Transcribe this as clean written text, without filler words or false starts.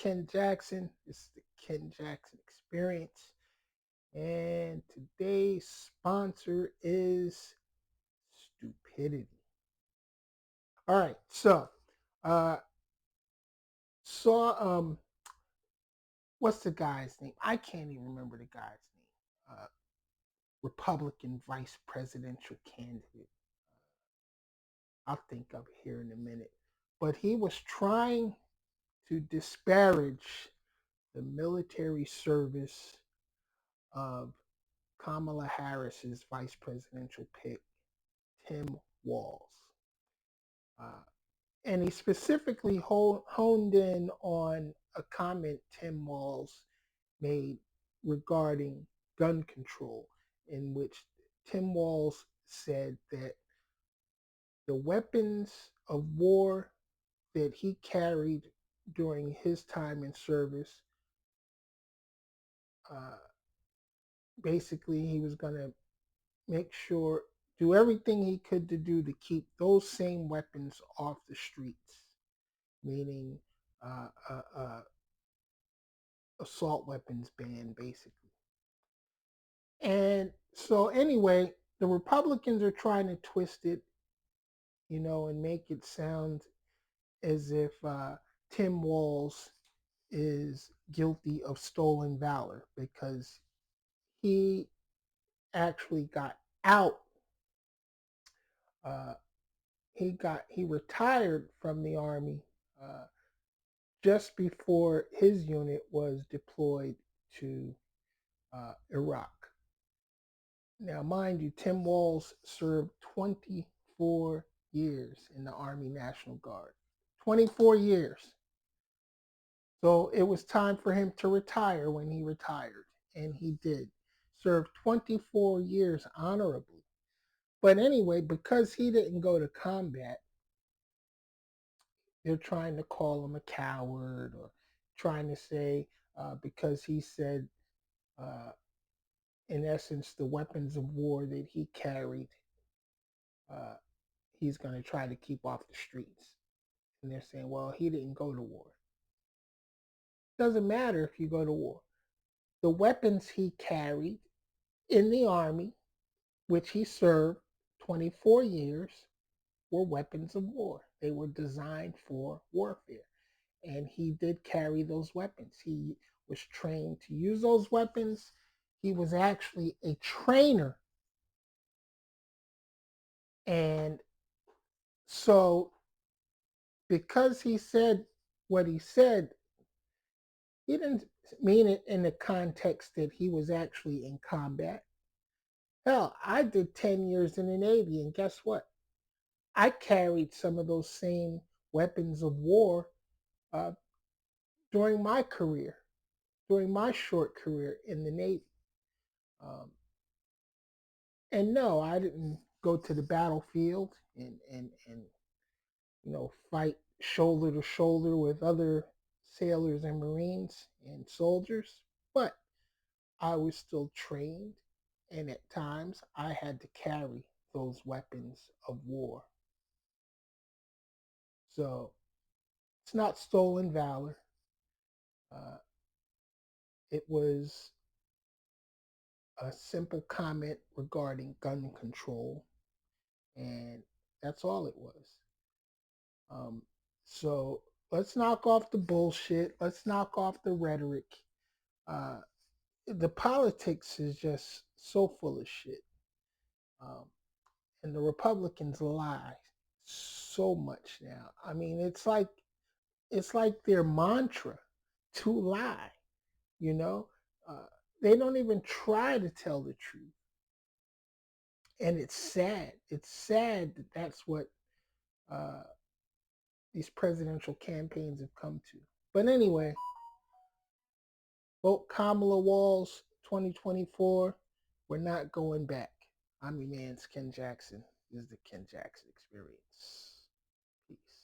Ken Jackson. This is the Ken Jackson Experience. And today's sponsor is stupidity. All right, so uh saw what's the guy's name? I can't even remember the guy's name. Republican vice presidential candidate. I'll think of it here in a minute. But he was trying to disparage the military service of Kamala Harris's vice presidential pick, Tim Walz. Uh, and he specifically honed in on a comment Tim Walz made regarding gun control, in which Tim Walz said that the weapons of war that he carried during his time in service, uh, basically he was going to make sure, do everything he could to do to keep those same weapons off the streets, meaning uh, uh, uh, assault weapons ban, basically. And so, anyway, the Republicans are trying to twist it, and make it sound as if Tim Walz is guilty of stolen valor because he actually got out. Uh, he retired from the army uh, just before his unit was deployed to Iraq. Now, mind you, Tim Walz served 24 years in the Army National Guard. 24 years. So it was time for him to retire when he retired, and he did. Served 24 years honorably. But anyway, because he didn't go to combat, they're trying to call him a coward or trying to say because he said, uh, in essence, the weapons of war that he carried, uh, he's going to try to keep off the streets. And they're saying, well, he didn't go to war. Doesn't matter if you go to war. The weapons he carried in the army, which he served 24 years, were weapons of war. They were designed for warfare. And he did carry those weapons. He was trained to use those weapons. He was actually a trainer. And so, because he said what he said, he didn't mean it in the context that he was actually in combat. Hell, I did 10 years in the Navy, and guess what? I carried some of those same weapons of war uh, during my career, during my short career in the Navy. Um, and no, I didn't go to the battlefield and fight shoulder to shoulder with other sailors and Marines and soldiers, but I was still trained, and at times I had to carry those weapons of war. So it's not stolen valor. Uh, it was a simple comment regarding gun control, and that's all it was. Um, so let's knock off the bullshit. Let's knock off the rhetoric. Uh, the politics is just so full of shit. Um, and the Republicans lie so much now. I mean, it's like their mantra to lie. You know, uh, they don't even try to tell the truth, and it's sad. It's sad that that's what uh, these presidential campaigns have come to. But anyway, vote Kamala Walz 2024. We're not going back. I'm your man's Ken Jackson. This is the Ken Jackson Experience. Peace.